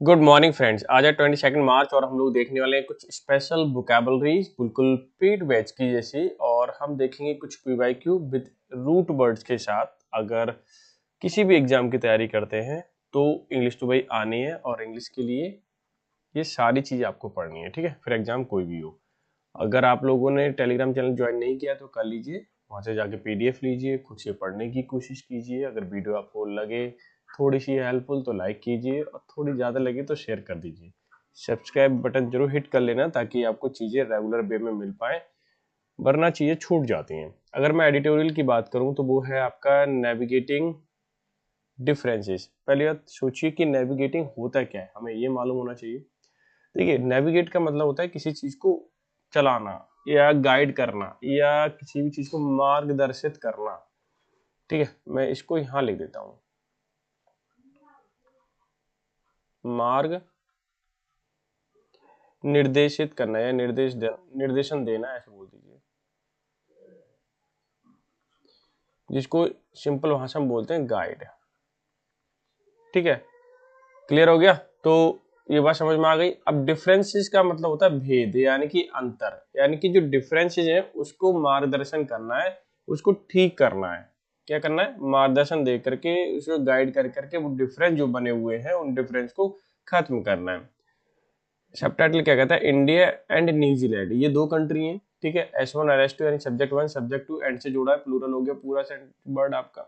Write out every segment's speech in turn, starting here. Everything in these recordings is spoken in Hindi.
Good morning friends. आज है 22 मार्च और हम लोग देखने वाले हैं कुछ स्पेशल वोकैबुलरीज, बिल्कुल पीट बैच की जैसी। और हम देखेंगे कुछ पीवाईक्यू विद रूट वर्ड्स के साथ। अगर किसी भी एग्जाम की तैयारी करते हैं तो इंग्लिश तो भाई आनी है, और इंग्लिश के लिए ये सारी चीज़ आपको पढ़नी है, ठीक है। फिर एग्जाम कोई भी हो। अगर आप लोगों ने टेलीग्राम चैनल ज्वाइन नहीं किया तो कर लीजिए, वहाँ से जाके PDF लीजिए, खुद से पढ़ने की कोशिश कीजिए। अगर वीडियो आपको लगे थोड़ी सी हेल्पफुल तो लाइक कीजिए, और थोड़ी ज़्यादा लगे तो शेयर कर दीजिए। सब्सक्राइब बटन जरूर हिट कर लेना ताकि आपको चीज़ें रेगुलर वे में मिल पाए, वरना चीज़ें छूट जाती हैं। अगर मैं एडिटोरियल की बात करूँ तो वो है आपका नेविगेटिंग डिफरेंसेस। पहले बात सोचिए कि नेविगेटिंग होता क्या है, हमें ये मालूम होना चाहिए। देखिए, नेविगेट का मतलब होता है किसी चीज को चलाना या गाइड करना या किसी भी चीज को मार्गदर्शित करना, ठीक है। मैं इसको यहां लिख देता हूं, मार्ग निर्देशित करना या निर्देशन देना, ऐसे बोल दीजिए, जिसको सिंपल भाषा में बोलते हैं गाइड, ठीक है। क्लियर हो गया? तो ये बात समझ में आ गई। अब डिफरेंसेस का मतलब होता है भेद, यानी कि अंतर, यानी कि जो डिफरेंसेस है उसको मार्गदर्शन करना है, उसको ठीक करना है। क्या करना है? मार्गदर्शन दे करके, उसको गाइड कर करके वो डिफरेंस जो बने हुए हैं उन डिफरेंस को खत्म करना है। सबटाइटल क्या कहता है? इंडिया एंड न्यूजीलैंड, ये दो कंट्री हैं, ठीक है। S1 और S2 यानी सब्जेक्ट 1 सब्जेक्ट 2 एंड से जोड़ा है, प्लूरल हो गया पूरा वर्ड आपका।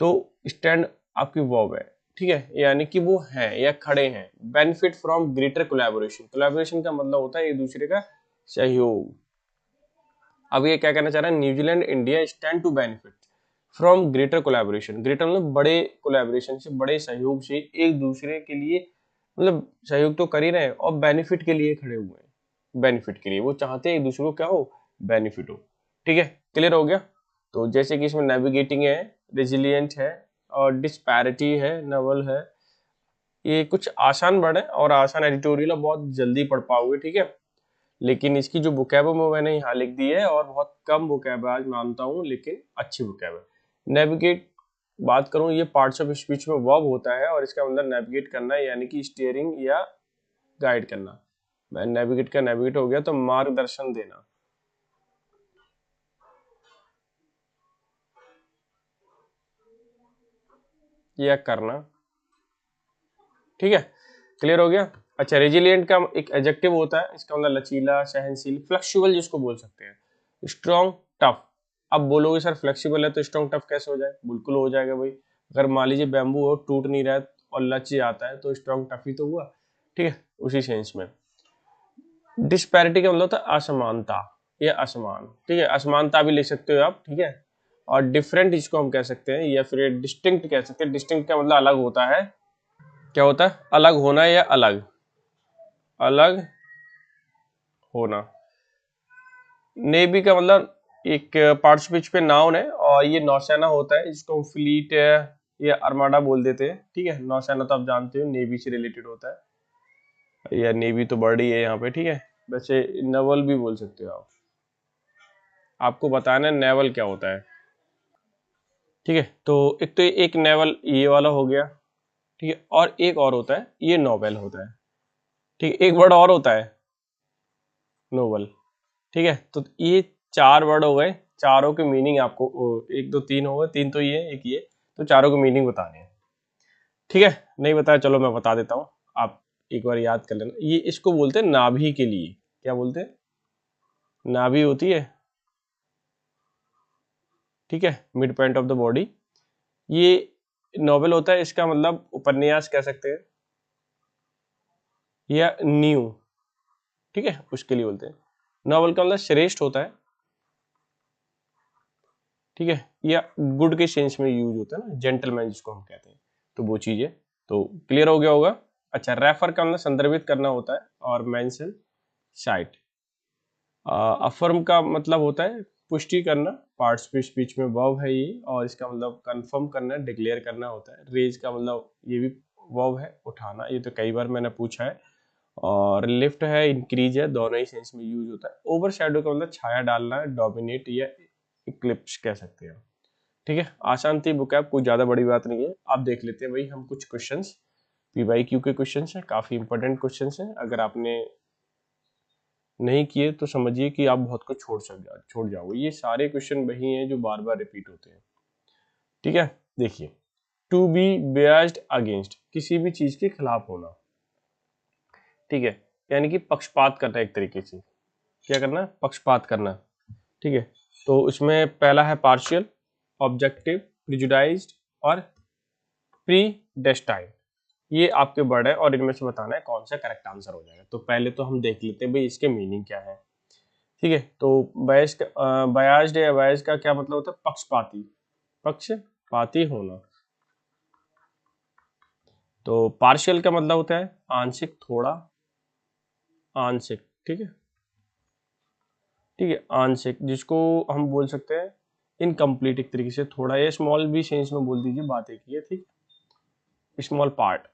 तो स्टैंड आपकी वर्ब है, ठीक है, यानी कि वो हैं या खड़े हैं। Benefit from greater collaboration, collaboration का मतलब होता है एक दूसरे का सहयोग। अब ये क्या कहना चाह रहा है? New Zealand India stand to benefit from greater collaboration. Greater मतलब बड़े कोलैबोरेशन से, बड़े सहयोग से, एक दूसरे के लिए मतलब सहयोग तो कर ही रहे हैं और बेनिफिट के लिए खड़े हुए हैं। बेनिफिट के लिए वो चाहते हैं एक दूसरे को क्या हो? बेनिफिट हो, ठीक है। क्लियर हो गया? तो जैसे कि इसमें नेविगेटिंग है, रेजिलियंट है और डिस्पैरिटी है, नवल है। ये कुछ आसान वर्ड है और आसान एडिटोरियल है, बहुत जल्दी पढ़ पाओगे, ठीक है। लेकिन इसकी जो बुकैब है मैंने यहाँ लिख दी है, और बहुत कम बुकैब है आज मानता हूँ, लेकिन अच्छी बुकैब है। नेविगेट बात करूँ, ये पार्ट्स ऑफ स्पीच में वर्ब होता है और इसका मतलब नेविगेट करना है, यानी कि स्टीयरिंग या गाइड करना। मैं नेविगेट का नेविगेट हो गया तो मार्गदर्शन देना या करना, ठीक है। क्लियर हो गया? अच्छा, रेजिलियंट का एक एडजेक्टिव होता है, इसका मतलब लचीला, सहनशील, फ्लेक्सिबल जिसको बोल सकते हैं। Strong, tough. अब बोलोगे सर फ्लेक्सिबल है तो स्ट्रॉन्ग टफ कैसे हो जाए? बिल्कुल हो जाएगा भाई। अगर मान लीजिए बैम्बू हो, टूट नहीं रहा है और लच जाता है तो स्ट्रॉन्ग टफ ही तो हुआ, ठीक है, उसी सेंस में। डिस्पैरिटी का मतलब होता है असमानता या असमान, ठीक है, असमानता भी ले सकते हो आप, ठीक है। और डिफरेंट इसको हम कह सकते हैं, या फिर डिस्टिंक्ट कह सकते हैं। डिस्टिंक्ट का मतलब अलग होता है। क्या होता है? अलग होना या अलग, अलग होना। नेवी का मतलब एक पार्टिसिपेट पे नाउन है, और ये नौसेना होता है, जिसको हम फ्लीट या अर्माडा बोल देते हैं, ठीक है। नौसेना तो आप जानते हो नेवी से रिलेटेड होता है, या नेवी तो बर्ड ही है यहाँ पे, ठीक है। वैसे नेवल भी बोल सकते हो आप। आपको बताना है नेवल क्या होता है, ठीक है। तो एक तो एक नेवल ये वाला हो गया, ठीक है, और एक और होता है ये नोवेल होता है, ठीक है। एक वर्ड और होता है नोवेल, ठीक है। तो ये चार वर्ड हो गए, चारों के मीनिंग आपको एक दो तीन हो गए, तीन तो ये एक ये, तो चारों के मीनिंग बताने हैं, ठीक है। नहीं बताया, चलो मैं बता देता हूँ, आप एक बार याद कर लेना। ये इसको बोलते हैं नाभि के लिए। क्या बोलते हैं? नाभि होती है, ठीक है, mid point of the body. ये नॉवेल होता है, इसका मतलब उपन्यास कह सकते हैं या न्यू, ठीक है, उसके लिए बोलते हैं। नॉवल का मतलब श्रेष्ठ होता है, ठीक है, या गुड के सेंस में यूज होता है ना, जेंटलमैन जिसको हम कहते हैं, तो वो चीज है। तो क्लियर हो गया होगा। अच्छा, रेफर का मतलब संदर्भित करना होता है, और मेंशन, साइट। अफर्म का मतलब होता है पुष्टि करना, पार्ट्स ऑफ स्पीच में वर्ब है ये, और इसका मतलब कंफर्म करना, डिक्लेयर करना होता है। रेज का मतलब ये भी वर्ब है, उठाना, ये तो कई बार मैंने पूछा है। और लिफ्ट है, इंक्रीज है, दोनों ही सेंस में यूज होता है। ओवर शैडो का मतलब छाया डालना है, डोमिनेट या इक्लिप्स कह सकते हैं, ठीक है। आसान थी बुक, कोई ज्यादा बड़ी बात नहीं है। आप देख लेते हैं भाई हम कुछ क्वेश्चंस PYQ के क्वेश्चन हैं, काफ़ी इंपॉर्टेंट क्वेश्चन हैं। अगर आपने नहीं किए तो समझिए कि आप बहुत कुछ छोड़ जाओगे। ये सारे क्वेश्चन वही हैं जो बार बार रिपीट होते हैं। ठीक है, देखिए, टू बी बेस्ड अगेंस्ट, किसी भी चीज के खिलाफ होना। ठीक है, यानी कि पक्षपात करना, एक तरीके से क्या करना, पक्षपात करना। ठीक है, तो उसमें पहला है पार्शियल, ऑब्जेक्टिव, प्रिजुडाइज्ड और प्रीडेस्टाइन्ड। ये आपके वर्ड है और इनमें से बताना है कौन सा करेक्ट आंसर हो जाएगा। तो पहले तो हम देख लेते हैं भाई इसके मीनिंग क्या है। ठीक है, तो बयास्ड या बायस्ड का क्या मतलब होता है, पक्षपाती, पक्षपाती होना। तो पार्शियल का मतलब होता है आंशिक, थोड़ा, आंशिक। ठीक है, ठीक है, आंशिक, जिसको हम बोल सकते हैं इनकम्प्लीट, एक तरीके से थोड़ा, या स्मॉल भी सेंस में बोल दीजिए, बात एक ही है। ठीक, स्मॉल पार्ट।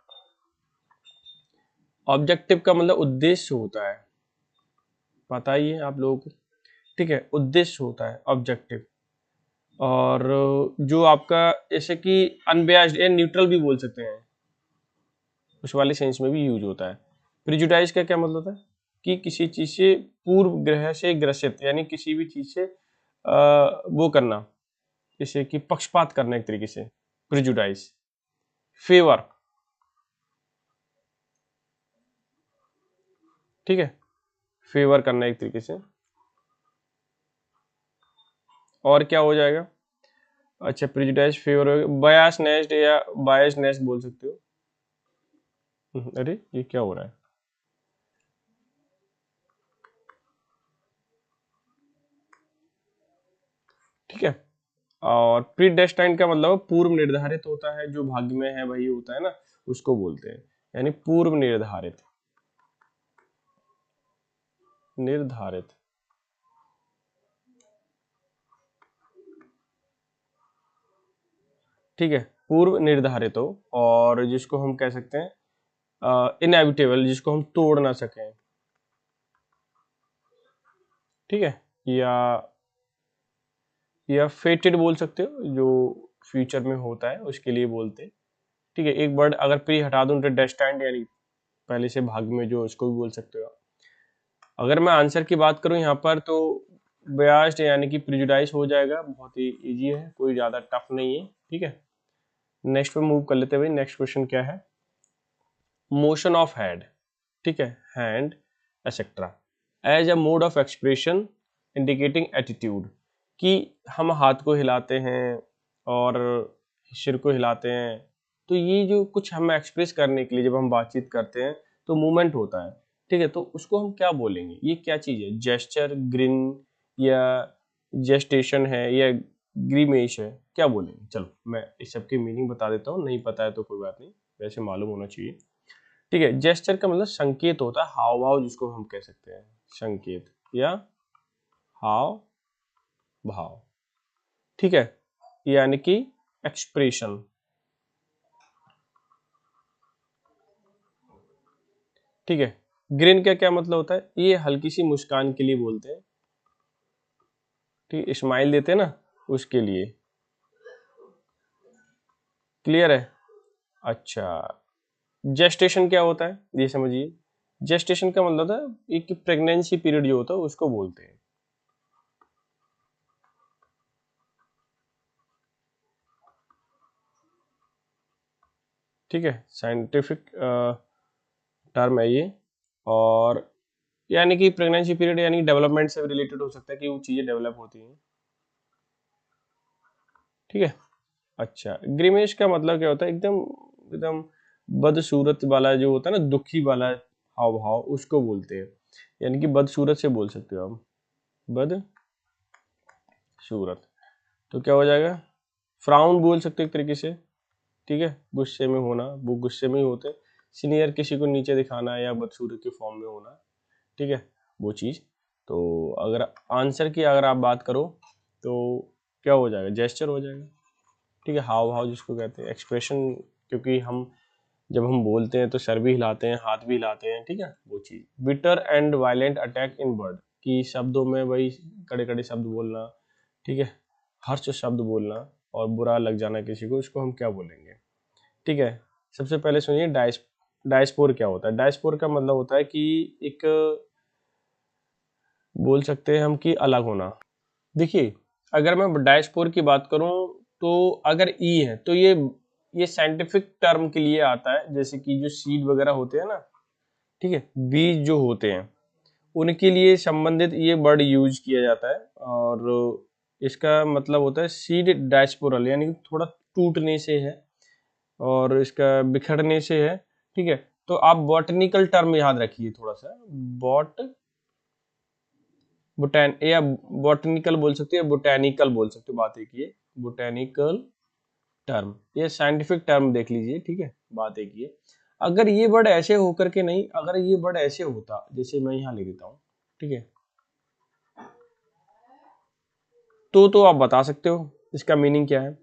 ऑब्जेक्टिव का मतलब उद्देश्य होता है, पता ही है आप लोगों को। ठीक है, उद्देश्य होता है ऑब्जेक्टिव। और जो आपका जैसे कि अनबियास्ड या न्यूट्रल भी बोल सकते हैं, उस वाले सेंस में भी यूज होता है। प्रिजुडाइज का क्या मतलब होता है कि किसी चीज से पूर्व ग्रह से ग्रसित, यानी किसी भी चीज से वो करना, जैसे कि पक्षपात करना, एक तरीके से प्रिजुडाइज। फेवर, ठीक है, फेवर करना एक तरीके से। और क्या हो जाएगा, अच्छा, प्रिजुडाइज, फेवर हो गया। बायसनेस्ड या बायसनेस बोल सकते हो। अरे ये क्या हो रहा है, ठीक है। और प्रीडेस्टाइन्ड का मतलब पूर्व निर्धारित होता है, जो भाग्य में है वही होता है ना, उसको बोलते हैं, यानी पूर्व निर्धारित, निर्धारित। ठीक है, पूर्व निर्धारित हो, और जिसको हम कह सकते हैं इनएविटेबल, जिसको हम तोड़ ना सकें। ठीक है, या फेटेड बोल सकते हो, जो फ्यूचर में होता है उसके लिए बोलते हैं। ठीक है, एक वर्ड अगर प्री हटा दूं तो डेस्टाइन्ड, यानी पहले से भाग में जो, उसको भी बोल सकते हो। अगर मैं आंसर की बात करूं यहाँ पर, तो बयास्ड यानी कि प्रिजुडाइज हो जाएगा, बहुत ही इजी है, कोई ज़्यादा टफ नहीं है। ठीक है, नेक्स्ट पे मूव कर लेते हैं भाई। नेक्स्ट क्वेश्चन क्या है, मोशन ऑफ हेड। ठीक है, hand etcetera as a mode of expression indicating attitude, कि हम हाथ को हिलाते हैं और सिर को हिलाते हैं, तो ये जो कुछ हम एक्सप्रेस करने के लिए जब हम बातचीत करते हैं तो मूवमेंट होता है। ठीक है, तो उसको हम क्या बोलेंगे, ये क्या चीज़ है, जेस्चर, ग्रिन, या जेस्टेशन है, या ग्रीमेश है, क्या बोलेंगे। चलो मैं इस सब की मीनिंग बता देता हूँ, नहीं पता है तो कोई बात नहीं, वैसे मालूम होना चाहिए। ठीक है, जेस्चर का मतलब संकेत होता है, हाव भाव जिसको हम कह सकते हैं, संकेत या हाव भाव। ठीक है, यानी कि एक्सप्रेशन। ठीक है, ग्रिन का क्या मतलब होता है, ये हल्की सी मुस्कान के लिए बोलते हैं। ठीक है, स्माइल देते हैं ना, उसके लिए। क्लियर है, अच्छा। जेस्टेशन क्या होता है ये समझिए, जेस्टेशन का मतलब होता है एक प्रेगनेंसी पीरियड जो होता है उसको बोलते हैं। ठीक है, साइंटिफिक टर्म है ये। और यानी कि प्रेगनेंसी पीरियड यानी डेवलपमेंट से रिलेटेड हो सकता है कि वो चीज़ें डेवलप होती हैं। ठीक है, अच्छा, ग्रीमेश का मतलब क्या होता है, एकदम एकदम बदसूरत वाला जो होता है ना, दुखी वाला हाव भाव, उसको बोलते हैं। यानी कि बदसूरत से बोल सकते हो आप, बदसूरत। तो क्या हो जाएगा, फ्राउन बोल सकते हो एक तरीके से। ठीक है, गुस्से में होना, वो गुस्से में ही होते हैं। सीनियर, किसी को नीचे दिखाना या बदसूरत के फॉर्म में होना। ठीक है, वो चीज़। तो अगर आंसर की अगर आप बात करो तो क्या हो जाएगा, जेस्चर हो जाएगा। ठीक है, हाव भाव जिसको कहते हैं, एक्सप्रेशन, क्योंकि हम जब हम बोलते हैं तो सर भी हिलाते हैं, हाथ भी हिलाते हैं। ठीक है, वो चीज़। Bitter and violent attack in word, कि शब्दों में वही कड़े कड़े शब्द बोलना। ठीक है, हर्ष शब्द बोलना और बुरा लग जाना किसी को, इसको हम क्या बोलेंगे। ठीक है, सबसे पहले सुनिए डायस्पोर क्या होता है? डायस्पोर का मतलब होता है कि एक, बोल सकते हैं हम कि अलग होना। देखिए, अगर मैं डायस्पोर की बात करूं तो अगर ई है तो ये साइंटिफिक टर्म के लिए आता है, जैसे कि जो सीड वगैरह होते हैं ना, ठीक है, बीज जो होते हैं उनके लिए संबंधित ये वर्ड यूज किया जाता है। और इसका मतलब होता है सीड डायस्पोरल, यानी कि थोड़ा टूटने से है और इसका बिखरने से है। ठीक है, तो आप बॉटनिकल टर्म याद रखिए थोड़ा सा, बॉट बोटैन या बॉटनिकल बोल सकते हो, बोटैनिकल बोल सकते हो, बात एक ही है, बोटैनिकल टर्म, ये साइंटिफिक टर्म देख लीजिए। ठीक है, बात एक ही है। अगर ये वर्ड ऐसे होकर के नहीं, अगर ये वर्ड ऐसे होता, जैसे मैं यहाँ लिख देता हूँ, ठीक है, तो आप बता सकते हो इसका मीनिंग क्या है।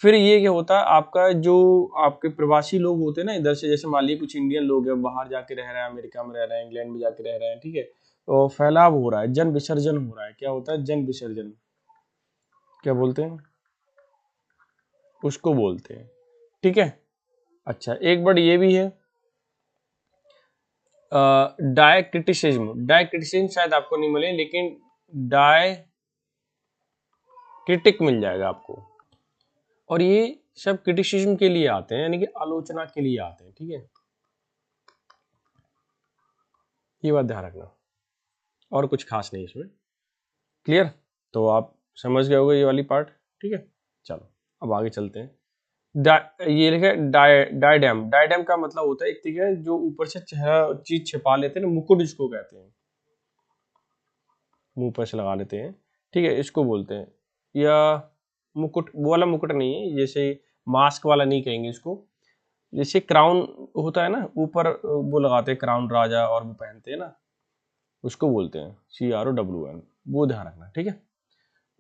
फिर ये क्या होता है, आपका जो आपके प्रवासी लोग होते हैं ना इधर से, जैसे मान लीजिए कुछ इंडियन लोग हैं, बाहर जाके रह रहे हैं, अमेरिका में रह रहे हैं, इंग्लैंड में जाके रह रहे हैं, ठीक है, तो फैलाव हो रहा है, जन विसर्जन हो रहा है। क्या होता है? जन विसर्जन, क्या बोलते हैं उसको, बोलते हैं। ठीक है, अच्छा, एक वर्ड ये भी है डायक्रिटिसिज्म। डायक्रिटिसिज्म शायद आपको नहीं मिले, लेकिन डायक्रिटिक मिल जाएगा आपको। और ये सब क्रिटिसिज्म के लिए आते हैं, यानी कि आलोचना के लिए आते हैं। ठीक है, ये बात ध्यान रखना, और कुछ खास नहीं इसमें। क्लियर? तो आप समझ गए होगे ये वाली पार्ट। ठीक है, चलो अब आगे चलते हैं। ये लिखा है डायडेम। डायडेम का मतलब होता है एक तरीके है जो ऊपर से चेहरा चीज छिपा लेते हैं ना, मुकुट जिसको कहते हैं, मुंह पर से लगा लेते हैं। ठीक है, इसको बोलते हैं, या मुकुट, वो वाला मुकुट नहीं है, जैसे मास्क वाला नहीं कहेंगे इसको। जैसे क्राउन होता है ना ऊपर, वो लगाते हैं क्राउन राजा, और वो पहनते हैं ना, उसको बोलते हैं CROWN। वो ध्यान रखना, ठीक है।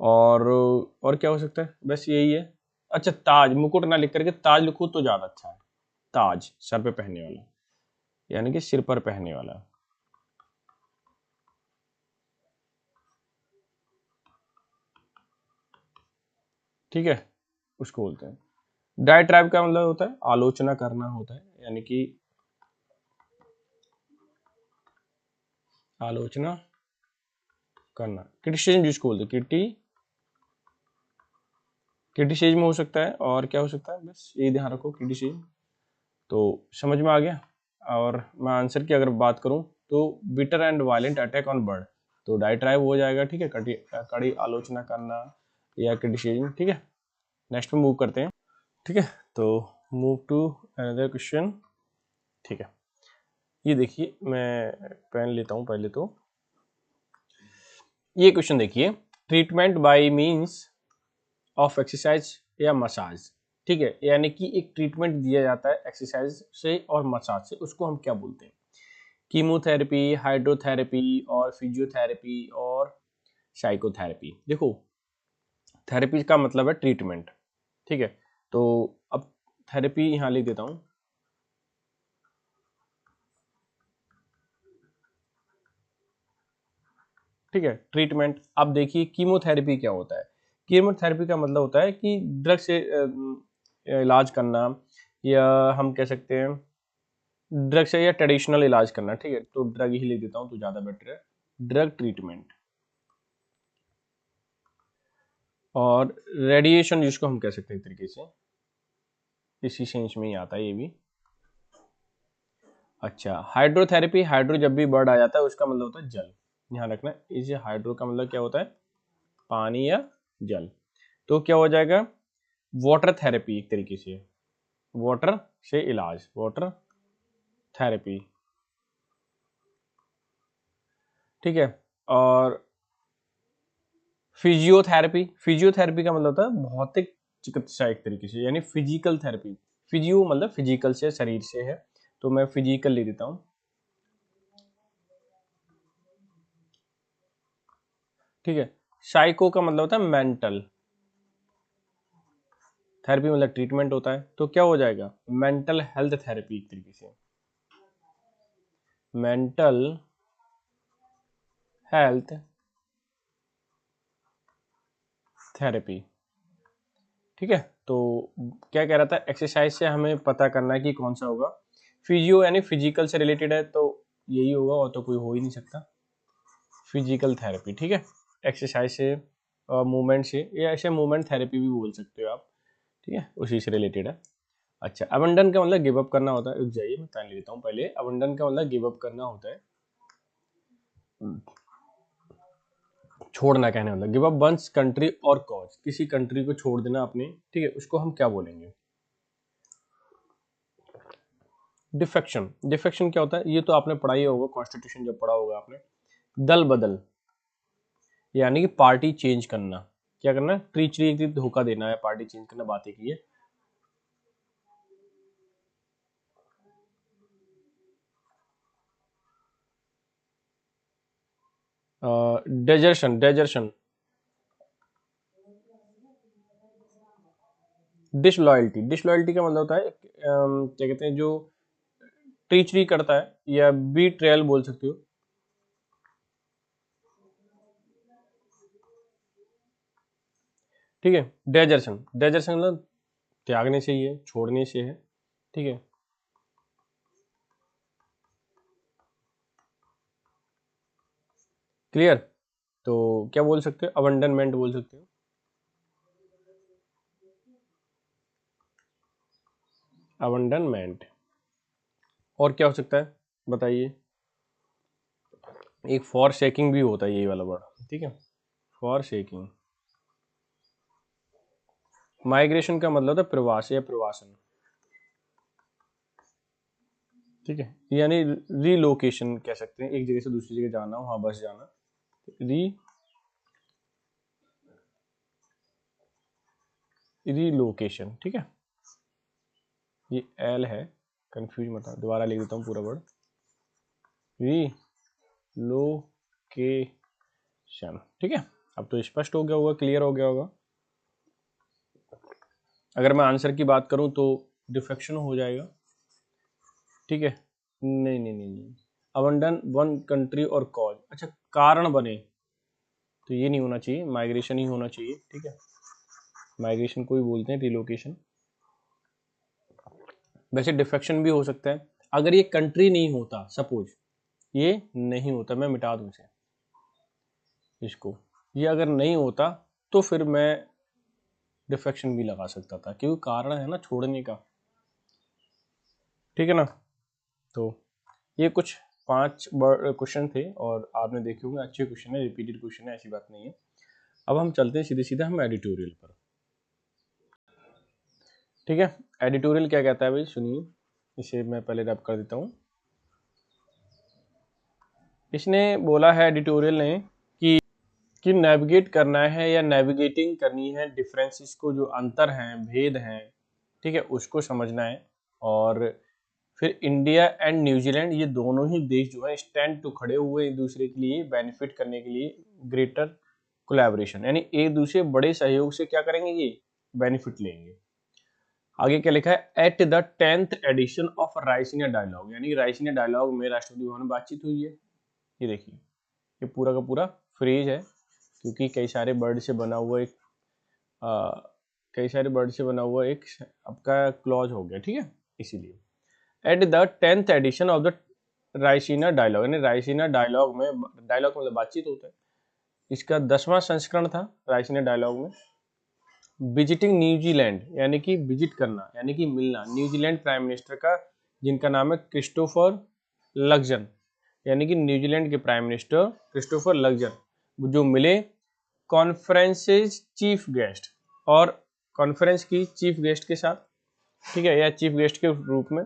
और क्या हो सकता है, बस यही है। अच्छा, ताज, मुकुट ना लिख करके ताज लिखो तो ज्यादा अच्छा है। ताज, सर पे पहनने वाला, यानी कि सिर पर पहनने वाला। ठीक है, उसको बोलते हैं। डायट्राइब का मतलब होता है आलोचना करना होता है, यानी कि आलोचना करना। क्रिटिसिज्म जिसको बोलते हैं, क्रिटिसिज्म हो सकता है, और क्या हो सकता है, बस ये ध्यान रखो, क्रिटिसिज्म। तो समझ में आ गया। और मैं आंसर की अगर बात करूं तो bitter and violent attack on bird, तो डायट्राइब हो जाएगा। ठीक है, कड़ी आलोचना करना या क्रिटिसिज्म। ठीक है, नेक्स्ट में मूव करते हैं। ठीक है, तो मूव टू अनदर क्वेश्चन। ठीक है, ये देखिए, मैं पेन लेता हूं पहले। तो ये क्वेश्चन देखिए, treatment by means of exercise या मसाज। ठीक है, यानी कि एक ट्रीटमेंट दिया जाता है एक्सरसाइज से और मसाज से, उसको हम क्या बोलते हैं? कीमोथेरेपी, हाइड्रोथेरेपी, और फिजियोथेरेपी, और साइकोथेरेपी। देखो, थेरेपी का मतलब है ट्रीटमेंट। ठीक है, तो अब थेरेपी यहाँ लिख देता हूँ। ठीक है, ट्रीटमेंट। अब देखिए कीमोथेरेपी क्या होता है। कीमोथेरेपी का मतलब होता है कि ड्रग से इलाज करना, या हम कह सकते हैं ड्रग से या ट्रेडिशनल इलाज करना। ठीक है, तो ड्रग ही लिख देता हूँ तो ज़्यादा बेटर है, ड्रग ट्रीटमेंट। और रेडिएशन जिसको हम कह सकते हैं एक तरीके से, इसी सेंस में ही आता है ये भी। अच्छा, हाइड्रोथेरेपी, हाइड्रो जब भी वर्ड आ जाता है उसका मतलब होता है जल, ध्यान रखना। इस हाइड्रो का मतलब क्या होता है, पानी या जल। तो क्या हो जाएगा, वाटर थेरेपी एक तरीके से, वाटर से इलाज, वाटर थेरेपी। ठीक है, और फिजियोथेरेपी, फिजियोथेरेपी का मतलब होता है भौतिक चिकित्सा एक तरीके से, यानी फिजिकल थेरेपी। फिजियो मतलब फिजिकल से, शरीर से है, तो मैं फिजिकल ले देता हूं। ठीक है, साइको का मतलब होता है मेंटल, थेरेपी मतलब ट्रीटमेंट होता है, तो क्या हो जाएगा, मेंटल हेल्थ थेरेपी एक तरीके से, मेंटल हेल्थ थेरेपी। ठीक है, तो क्या कह रहा था, एक्सरसाइज से हमें पता करना है कि कौन सा होगा, फिजियो यानी फिजिकल से रिलेटेड है, तो यही होगा और तो कोई हो ही नहीं सकता। फिजिकल थेरेपी, ठीक है, एक्सरसाइज से मूवमेंट से, या ऐसे मूवमेंट थेरेपी भी बोल सकते हो आप, ठीक है, उसी से रिलेटेड है। अच्छा, अबंडन का मतलब गिव अप करना होता है। रुक जाइए मैं टाइम लेता हूँ पहले। अबंडन का मतलब गिव अप करना होता है, छोड़ना कहने मतलब गिव अप वंस कंट्री और कॉज, किसी कंट्री को छोड़ देना अपने, ठीक है, उसको हम क्या बोलेंगे? डिफेक्शन। डिफेक्शन क्या होता है? ये तो आपने पढ़ा ही होगा, कॉन्स्टिट्यूशन जब पढ़ा होगा आपने। दल बदल यानी कि पार्टी चेंज करना। क्या करना? ट्रीचरी, धोखा देना है, पार्टी चेंज करना, बातें की है। Desertion, desertion. डिसलॉयल्टी, डिसलॉयल्टी का मतलब होता है क्या कहते हैं, जो ट्रीचरी करता है, या बी ट्रेयल बोल सकते हो। ठीक है, डेजर्शन, डेजर्शन मतलब त्यागने से ही है, छोड़ने से है, ठीक है। क्लियर? तो क्या बोल सकते हो? अबंडनमेंट बोल सकते हो, अबंडनमेंट। और क्या हो सकता है बताइए? एक फॉर शेकिंग भी होता है, यही वाला वर्ड, ठीक है, फॉर शेकिंग। माइग्रेशन का मतलब होता है प्रवास या प्रवासन, ठीक है, यानी रीलोकेशन कह सकते हैं, एक जगह से दूसरी जगह जाना, वहां बस जाना, रीलोकेशन, ठीक है। ये एल है, कंफ्यूज मत हो, दोबारा लिख देता हूँ पूरा वर्ड, रीलोकेशन, ठीक है। अब तो स्पष्ट हो गया होगा, क्लियर हो गया होगा। अगर मैं आंसर की बात करूं तो डिफेक्शन हो जाएगा, ठीक है। नहीं नहीं नहीं नहीं, अबंडन वन कंट्री और कॉज, अच्छा कारण बने, तो ये नहीं होना चाहिए, माइग्रेशन ही होना चाहिए, ठीक है। माइग्रेशन को ही बोलते हैं रिलोकेशन। वैसे डिफेक्शन भी हो सकता है, अगर ये कंट्री नहीं होता, सपोज ये नहीं होता, मैं मिटा दूं इसे, इसको, ये अगर नहीं होता तो फिर मैं डिफेक्शन भी लगा सकता था, क्योंकि कारण है ना छोड़ने का, ठीक है ना। तो ये कुछ 5 क्वेश्चन थे, और आपने देखे होंगे अच्छे क्वेश्चन है, रिपीटेड क्वेश्चन है, ऐसी बात नहीं है। अब हम चलते हैं सीधे सीधे हम एडिटोरियल पर, ठीक है। एडिटोरियल क्या कहता है भाई, सुनिए, इसे मैं पहले रैप कर देता हूँ। इसने बोला है, एडिटोरियल ने, कि नेविगेट करना है या नेविगेटिंग करनी है डिफरेंसेस को, जो अंतर हैं, भेद हैं, ठीक है, उसको समझना है। और फिर इंडिया एंड न्यूजीलैंड, ये दोनों ही देश जो है स्टैंड टू खड़े हुए एक दूसरे के लिए, बेनिफिट करने के लिए, ग्रेटर कोलैबोरेशन, यानी एक दूसरे बड़े सहयोग से क्या करेंगे, ये बेनिफिट लेंगे। आगे क्या लिखा है? At the 10th edition of Raisina dialogue, यानी राइसिना डायलॉग में राष्ट्रपति भवन में बातचीत हुई है। ये देखिए, ये पूरा का पूरा फ्रेज है, क्योंकि कई सारे वर्ड से बना हुआ एक कई सारे वर्ड से बना हुआ एक आपका क्लॉज हो गया, ठीक है, इसीलिए। At the 10th edition of the Raisina dialogue, यानी राइसिना डायलॉग में, डायलॉग मतलब बातचीत होता है, इसका 10वां संस्करण था राइसिना डायलॉग में। विजिटिंग न्यूजीलैंड, यानी कि विजिट करना, यानी कि मिलना, न्यूजीलैंड प्राइम मिनिस्टर का, जिनका नाम है क्रिस्टोफर लक्जन, यानी कि न्यूजीलैंड के प्राइम मिनिस्टर क्रिस्टोफर लक्जन जो मिले कॉन्फ्रेंसेज चीफ गेस्ट, और कॉन्फ्रेंस की चीफ गेस्ट के साथ, ठीक है, या चीफ गेस्ट के रूप में।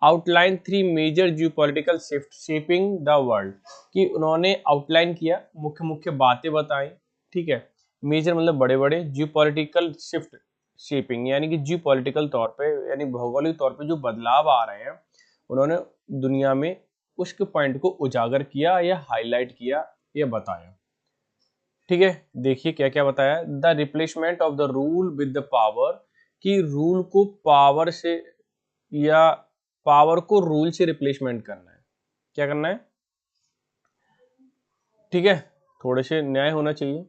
Outline 3 major Jio political shift shaping the world, कि उन्होंने आउटलाइन किया, मुख्य मुख्य बातें बताई, ठीक है। मेजर मतलब बड़े बड़े, जियो पॉलिटिकल शिफ्ट शेपिंग यानी कि जियो पॉलिटिकल तौर पे, यानी भौगोलिक तौर पे जो बदलाव आ रहे हैं, उन्होंने दुनिया में उसके पॉइंट को उजागर किया या हाईलाइट किया या बताया, ठीक है। देखिए क्या क्या बताया। The replacement of the rule with the power, कि रूल को पावर से, या पावर को रूल से रिप्लेसमेंट करना है, क्या करना है, ठीक है, थोड़े से न्याय होना चाहिए।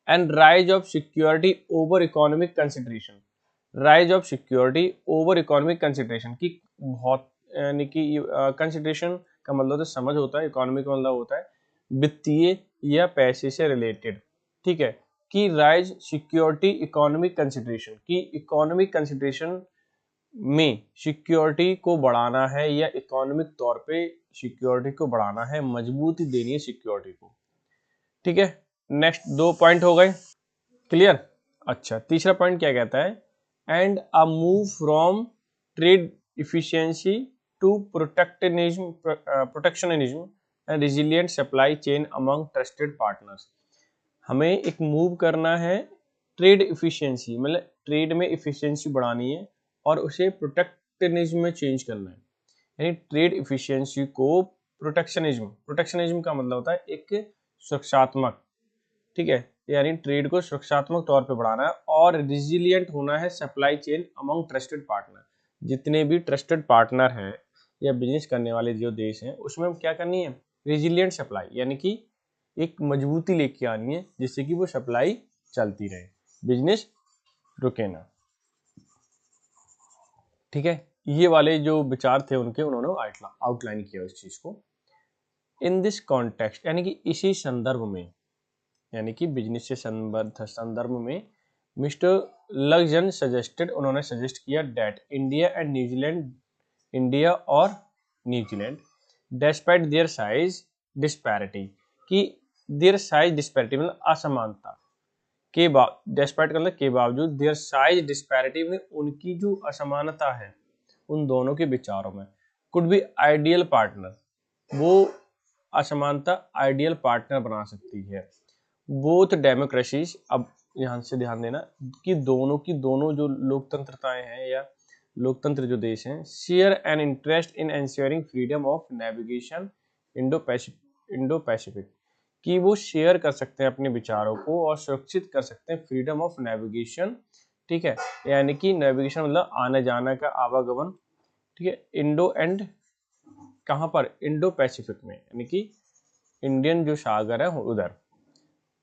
And rise of security over economic consideration, rise of security over economic consideration, की बहुत यानी कि कंसिडरेशन का मतलब होता है समझ होता है, इकोनॉमी का मतलब होता है वित्तीय या पैसे से रिलेटेड, ठीक है। कि राइज सिक्योरिटी इकोनॉमिक कंसिडरेशन, कि इकोनॉमिक कंसिडरेशन में सिक्योरिटी को बढ़ाना है या इकोनॉमिक तौर पे सिक्योरिटी को बढ़ाना है, मजबूती देनी है सिक्योरिटी को, ठीक है। नेक्स्ट 2 पॉइंट हो गए, क्लियर। अच्छा, तीसरा पॉइंट क्या कहता है, and a move from trade efficiency to protectionism and resilient supply chain among trusted partners. हमें एक मूव करना है ट्रेड इफिशिएंसी, मतलब ट्रेड में इफिशिएंसी बढ़ानी है और उसे प्रोटेक्शनिज्म में चेंज करना है, यानी ट्रेड इफिशिएंसी को प्रोटेक्शनिज्म का मतलब होता है एक सुरक्षात्मक, ठीक है, यानी ट्रेड को सुरक्षात्मक तौर पे बढ़ाना है, और रिजिलियंट होना है supply chain among trusted partner. जितने भी ट्रस्टेड पार्टनर हैं या बिजनेस करने वाले जो देश हैं उसमें क्या करनी है, रिजिलियंट सप्लाई, यानी कि एक मजबूती लेके आनी है जिससे कि वो सप्लाई चलती रहे, बिजनेस रुके ना, ठीक है। ये वाले जो विचार थे उनके, उन्होंने आउटलाइन किया इस चीज को। इन दिस कॉन्टेक्स्ट, यानी कि इसी संदर्भ में, यानी कि बिजनेस से संदर्भ में मिस्टर लग्जन सजेस्टेड, उन्होंने सजेस्ट किया डेट इंडिया और New Zealand despite their size disparity, कि देयर साइज डिस्पैरिटी मतलब असमानता के डेस्पाइट मतलब के बावजूद, देयर साइज डिस्पैरिटी में उनकी जो असमानता है उन दोनों के विचारों में, कुड बी आइडियल पार्टनर, वो असमानता आइडियल पार्टनर बना सकती है। बोथ डेमोक्रेसीज, अब यहाँ से ध्यान देना कि दोनों की दोनों जो लोकतंत्रताएं हैं या लोकतंत्र जो देश हैं, share an interest in ensuring freedom of navigation Indo Pacific, कि वो शेयर कर सकते हैं अपने विचारों को और सुरक्षित कर सकते हैं फ्रीडम ऑफ नेविगेशन, ठीक है, यानी कि नेविगेशन मतलब आने जाने का आवागमन, ठीक है, इंडो एंड कहाँ पर, इंडो पैसिफिक में, यानी कि इंडियन जो सागर है उधर।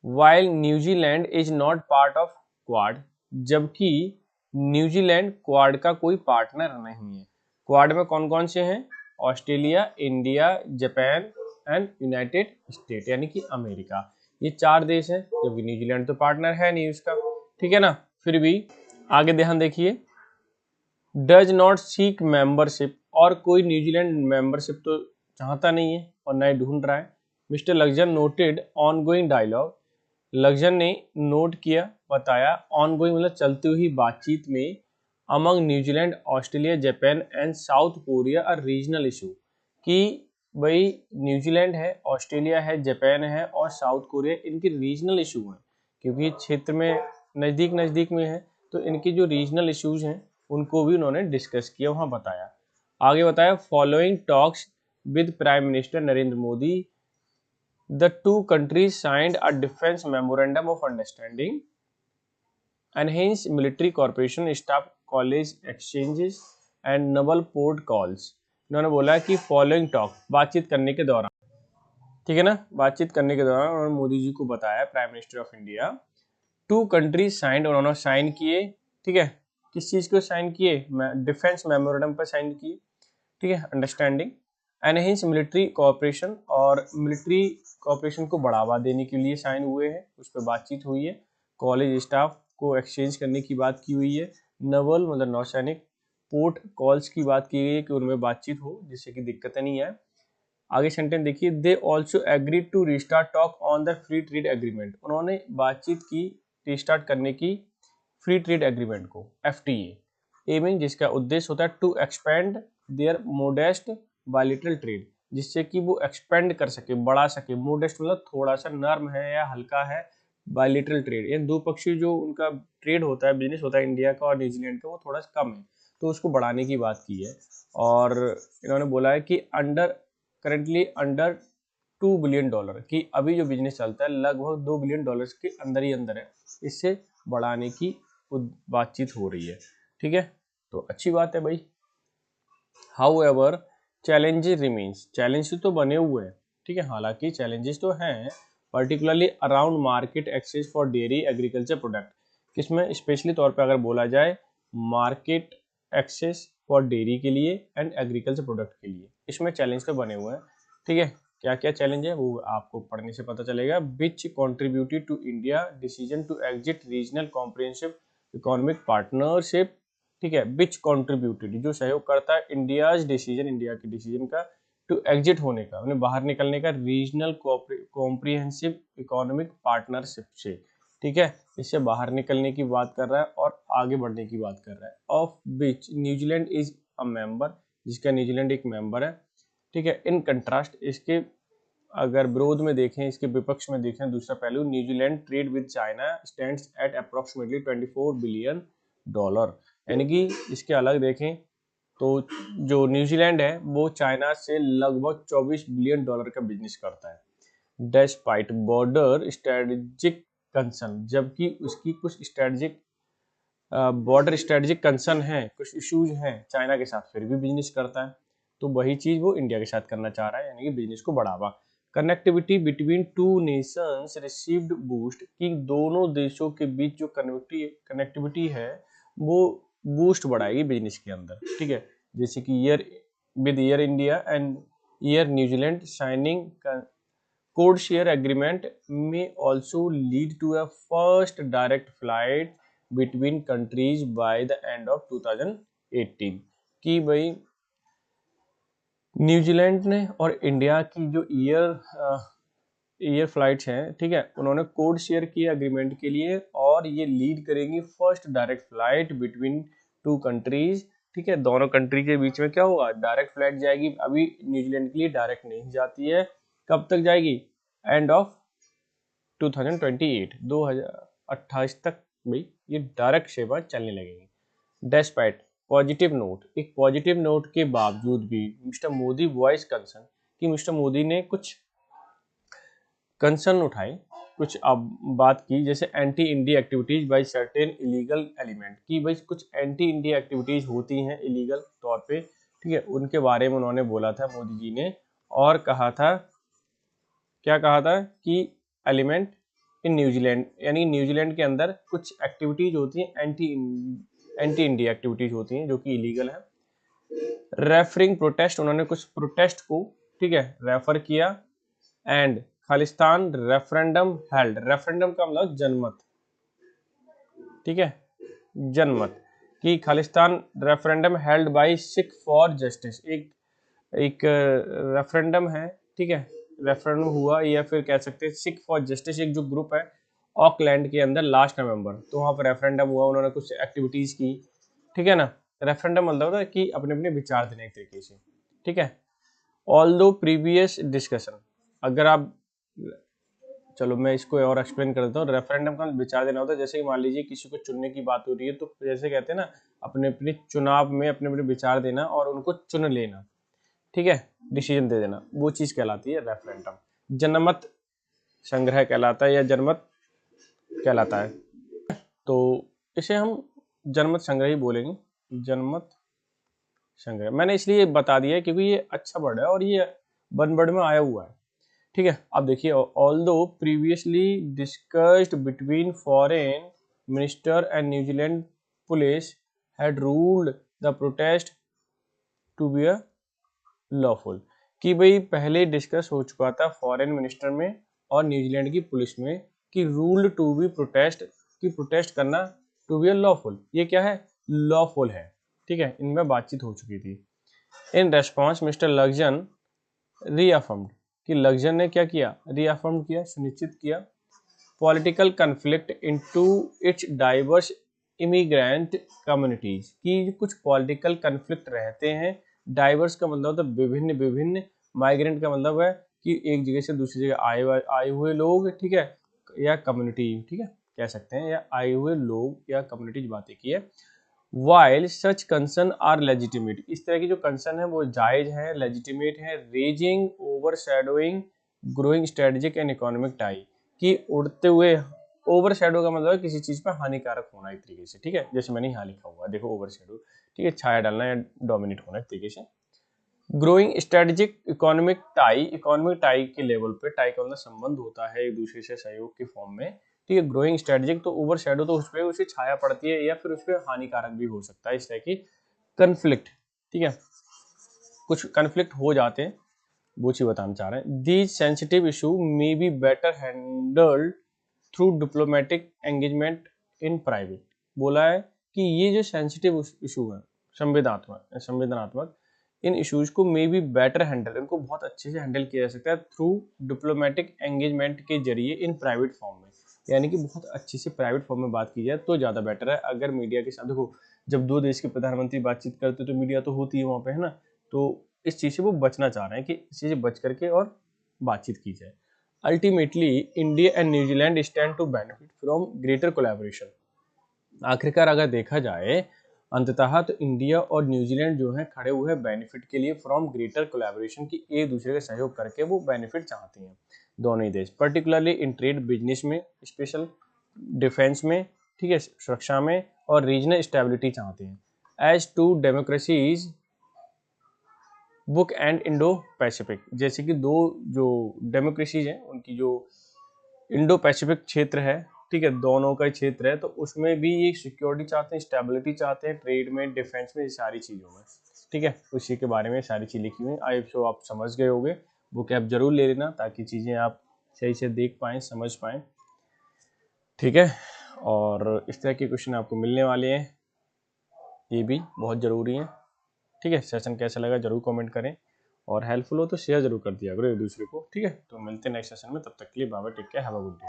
While New Zealand is not part of quad, जबकि न्यूजीलैंड क्वाड का कोई पार्टनर नहीं है। क्वाड में कौन कौन से हैं, Australia, India, Japan and United state, यानी कि अमेरिका, ये 4 देश हैं, जबकि न्यूजीलैंड तो पार्टनर है नहीं उसका, ठीक है ना। फिर भी आगे ध्यान देखिए, डज नॉट सीक मेंबरशिप, और कोई न्यूजीलैंड मेंबरशिप तो चाहता नहीं है और न ही ढूंढ रहा है। मिस्टर लग्जन नोटेड ऑनगोइंग डायलॉग, लग्जन ने नोट किया, बताया, ऑनगोइंग मतलब चलती हुई बातचीत में, among New Zealand, Australia, Japan and south Korea a regional issue, कि भाई न्यूजीलैंड है, ऑस्ट्रेलिया है, जापान है और साउथ कोरिया, इनके रीजनल इशू हैं, क्योंकि क्षेत्र में नज़दीक में है, तो इनके जो रीजनल इश्यूज हैं उनको भी उन्होंने डिस्कस किया, वहाँ बताया। आगे बताया, following talks with prime minister Narendra Modi, the two countries signed a defense memorandum of understanding, enhanced military cooperation, staff college exchanges and naval port calls। इन्होंने बोला कि फॉलोइंग टॉक, बातचीत करने के दौरान, ठीक है ना, बातचीत करने के दौरान उन्होंने मोदी जी को बताया, prime minister of India, to countries signed, उन्होंने साइन किए, ठीक है, किस चीज को साइन किए, डिफेंस मेमोरेंडम पर साइन किए, ठीक है, अंडरस्टैंडिंग, एनहेंस मिलिट्री कोऑपरेशन, और मिलिट्री कोऑपरेशन को बढ़ावा देने के लिए साइन हुए हैं, उस पर बातचीत हुई है, कॉलेज स्टाफ को एक्सचेंज करने की बात की हुई है, नवल मतलब नौसैनिक, पोर्ट कॉल्स की बात की गई है कि उनमें बातचीत हो जिससे कि दिक्कतें नहीं आए। आगे सेंटेंस देखिए, they also agree to restart talk on the free trade agreement, उन्होंने बातचीत की रिस्टार्ट करने की फ्री ट्रेड एग्रीमेंट को, FTA, एमिंग जिसका उद्देश्य होता है to expand there modest bilateral trade, जिससे कि वो एक्सपेंड कर सके, बढ़ा सके, मोडेस्ट मतलब थोड़ा सा नर्म है या हल्का है, बायलैटरल ट्रेड यानी द्विपक्षीय जो उनका ट्रेड होता है, बिजनेस होता है इंडिया का और न्यूजीलैंड का, वो थोड़ा सा कम है, तो उसको बढ़ाने की बात की है। और इन्होंने बोला है कि करेंटली अंडर $2 बिलियन, कि अभी जो बिजनेस चलता है लगभग $2 बिलियन के अंदर ही अंदर है, इससे बढ़ाने की बातचीत हो रही है, ठीक है, तो अच्छी बात है भाई। हाउएवर चैलेंजेस रिमेन्स, चैलेंज तो बने हुए हैं, ठीक है, हालांकि चैलेंजेस तो हैं, particularly around market access for dairy agriculture product, किसमें स्पेशली तौर पे अगर बोला जाए मार्केट एक्सेस फॉर डेयरी के लिए एंड एग्रीकल्चर प्रोडक्ट के लिए। इसमें चैलेंज तो बने हुए हैं, ठीक है। क्या क्या चैलेंज है वो आपको पढ़ने से पता चलेगा। Which contributed to India decision to exit regional comprehensive economic partnership, ठीक है। विच कॉन्ट्रीब्यूटेड, जो सहयोग करता है इंडियाज डिसीजन, इंडिया के डिसीजन का, टू एग्जिट होने का, उन्हें बाहर निकलने का, रीजनल कॉम्प्रिहेंसिव इकोनॉमिक पार्टनरशिप से, ठीक है। इससे बाहर निकलने की बात कर रहा है और आगे बढ़ने की बात कर रहा है। Of which New Zealand is a member, जिसका न्यूजीलैंड एक मेंबर है, ठीक है। इन कंट्रास्ट, इसके अगर विरोध में देखें, इसके विपक्ष में देखें, दूसरा पहलू, New Zealand trade with China stands eight approximately 24 billion dollar, यानी कि इसके अलग देखें तो जो न्यूजीलैंड है वो चाइना से लगभग 24 बिलियन डॉलर का बिजनेस करता है। डेस्पाइट बॉर्डर स्ट्रेटेजिक कंसर्न, जबकि उसकी कुछ स्ट्रेटेजिक बॉर्डर स्ट्रेटेजिक कंसर्न है, कुछ इश्यूज हैं चाइना के साथ, फिर भी बिजनेस करता है। तो वही चीज वो इंडिया के साथ करना चाह रहा है, यानी कि बिजनेस को बढ़ावा। Connectivity between two nations received boost, कि दोनों देशों के बीच जो कनेक्टिविटी है वो बूस्ट बढ़ाएगी बिजनेस के अंदर, ठीक है। जैसे कि Air India and Air New Zealand signing code share agreement में also lead to a first direct flight between countries by the end of 2018, कि भाई न्यूजीलैंड ने और इंडिया की जो ईयर फ्लाइट्स हैं, ठीक है, उन्होंने कोड शेयर किए अग्रीमेंट के लिए और ये लीड करेंगी first direct flight between two countries, ठीक है। दोनों कंट्री के बीच में क्या होगा, डायरेक्ट फ्लाइट जाएगी। अभी न्यूजीलैंड के लिए डायरेक्ट नहीं जाती है, कब तक जाएगी, एंड ऑफ 2028, 2028 तक भाई ये डायरेक्ट सेवा चलने लगेगी। डेस्पाइट पॉजिटिव नोट, एक पॉजिटिव नोट के बावजूद भी मिस्टर मोदी वॉइस कंसर्न, कि मिस्टर मोदी ने कुछ कंसर्न उठाए, कुछ अब बात की, जैसे anti India activities by certain illegal element, कि भाई कुछ एंटी इंडिया एक्टिविटीज होती हैं इलीगल तौर पे, ठीक है, उनके बारे में उन्होंने बोला था मोदी जी ने। और कहा था, क्या कहा था कि एलिमेंट इन न्यूजीलैंड, यानी न्यूजीलैंड के अंदर कुछ एक्टिविटीज होती हैं एंटी इंडिया एक्टिविटीज होती हैं जो कि इलीगल है। रेफरिंग प्रोटेस्ट, उन्होंने कुछ प्रोटेस्ट को, ठीक है, रेफर किया। And Khalistan referendum held, referendum का मतलब जनमत, ठीक है, जनमत, कि Khalistan referendum held by Sikh for justice, एक रेफरेंडम है, ठीक है, रेफरेंडम हुआ, या फिर कह सकते हैं सिख फॉर जस्टिस, एक जो ग्रुप है ऑकलैंड के अंदर लास्ट नवंबर, तो वहाँ पर रेफरेंडम हुआ, उन्होंने कुछ एक्टिविटीज की, ठीक है ना। रेफरेंडम मतलब होता है कि अपने अपने विचार देने एक तरीके से, ठीक है। ऑल्दो प्रीवियस डिस्कशन, अगर आप, चलो मैं इसको और एक्सप्लेन कर देता हूँ। रेफरेंडम का विचार देना होता है, जैसे कि मान लीजिए किसी को चुनने की बात हो रही है, तो जैसे कहते हैं ना, अपने अपने चुनाव में अपने अपने विचार देना और उनको चुन लेना, ठीक है, डिसीजन दे देना, वो चीज कहलाती है रेफरेंडम। जनमत संग्रह कहलाता है या जनमत कहलाता है, तो इसे हम जनमत संग्रह ही बोलेंगे, जनमत संग्रह। मैंने इसलिए बता दिया है क्योंकि ये अच्छा वर्ड है और ये वन वर्ड में आया हुआ है, ठीक है। अब देखिए, although previously discussed between foreign minister and New Zealand police had ruled the protest to be a lawful, कि भाई पहले डिस्कस हो चुका था फॉरेन मिनिस्टर में और न्यूजीलैंड की पुलिस में कि रूल्ड टू बी प्रोटेस्ट, कि प्रोटेस्ट करना टू बी अ लॉफुल, ये क्या है, लॉफुल है, ठीक है, इनमें बातचीत हो चुकी थी। इन रेस्पॉन्स मिस्टर लग्जन रीअफर्म्ड, कि लग्जन ने क्या किया, रीअफर्म किया, सुनिश्चित किया, political conflict into its diverse immigrant communities, कि कुछ पॉलिटिकल कन्फ्लिक्ट रहते हैं। डाइवर्स का मतलब होता है विभिन्न विभिन्न, माइग्रेंट का मतलब है कि एक जगह से दूसरी जगह आए हुए लोग, ठीक है, या कम्युनिटी, ठीक है, कह सकते हैं, या आए हुए लोग या कम्युनिटीज बातें की है। While such concern are legitimate, इस तरह की जो कंसर्न है वो जायज है, लेजिटिमेट है। Raising over shadowing growing strategic and economic tie, कि उड़ते हुए, ओवर शेडो का मतलब है किसी चीज पर हानिकारक होना एक तरीके से, ठीक है, जैसे मैंने यहाँ लिखा हुआ है, देखो ओवर शेडो, ठीक है, छाया डालना या डोमिनेट होना एक तरीके से। ग्रोइंग स्ट्रेटेजिक इकोनॉमिक टाई के लेवल पे, टाई का मतलब संबंध होता है एक दूसरे से सहयोग के फॉर्म में, ठीक है। ग्रोइंग स्ट्रेटेजिक, तो ओवर शेडो तो उस पर उसे छाया पड़ती है या फिर उस पर हानिकारक भी हो सकता है, इस तरह की कन्फ्लिक्ट, ठीक है, कुछ कन्फ्लिक्ट हो जाते हैं, वो चीज बताना चाह रहे हैं। These sensitive issue may be better handled through diplomatic engagement in private. बोला है कि ये जो सेंसिटिव इशू है, संवेदनात्मक इन इश्यूज को मे बी बेटर हैंडल, इनको बहुत अच्छे से हैंडल किया जा सकता है थ्रू डिप्लोमेटिक एंगेजमेंट के जरिए इन प्राइवेट फॉर्म में, यानी कि बहुत अच्छे से प्राइवेट फॉर्म में बात की जाए तो ज़्यादा बेटर है। अगर मीडिया के साथ, देखो जब दो देश के प्रधानमंत्री बातचीत करते तो मीडिया तो होती है वहाँ पे, है ना, तो इस चीज़ से वो बचना चाह रहे हैं कि इस चीज़ से बच करके और बातचीत की जाए। Ultimately India and New Zealand stand to benefit from greater collaboration. आखिरकार अगर देखा जाए अंततः तो इंडिया और न्यूजीलैंड जो है खड़े हुए हैं बेनिफिट के लिए फ्रॉम ग्रेटर कोलैबोरेशन, की एक दूसरे का सहयोग करके वो बेनिफिट चाहते हैं दोनों ही देश, पर्टिकुलरली इन ट्रेड, बिजनेस में, स्पेशल डिफेंस में, ठीक है, सुरक्षा में, और रीजनल स्टेबिलिटी चाहते हैं। As to democracies book and Indo Pacific, जैसे कि दो जो डेमोक्रेसीज हैं उनकी जो इंडो पैसिफिक क्षेत्र है, ठीक है, दोनों का क्षेत्र है, तो उसमें भी ये सिक्योरिटी चाहते हैं, स्टेबिलिटी चाहते हैं, ट्रेड में, डिफेंस में, सारी चीज़ों में, ठीक है, उसी के बारे में सारी चीज़ लिखी हुई है। आई सो आप समझ गए होंगे, बुक ऐप जरूर ले लेना ताकि चीज़ें आप सही से देख पाएँ, समझ पाएँ, ठीक है। और इस तरह के क्वेश्चन आपको मिलने वाले हैं, ये भी बहुत ज़रूरी है, ठीक है। सेशन कैसा लगा जरूर कमेंट करें, और हेल्पफुल हो तो शेयर जरूर कर दिया करो एक दूसरे को, ठीक है। तो मिलते हैं नेक्स्ट सेशन में, तब तक के लिए bye bye, take care, have a good day.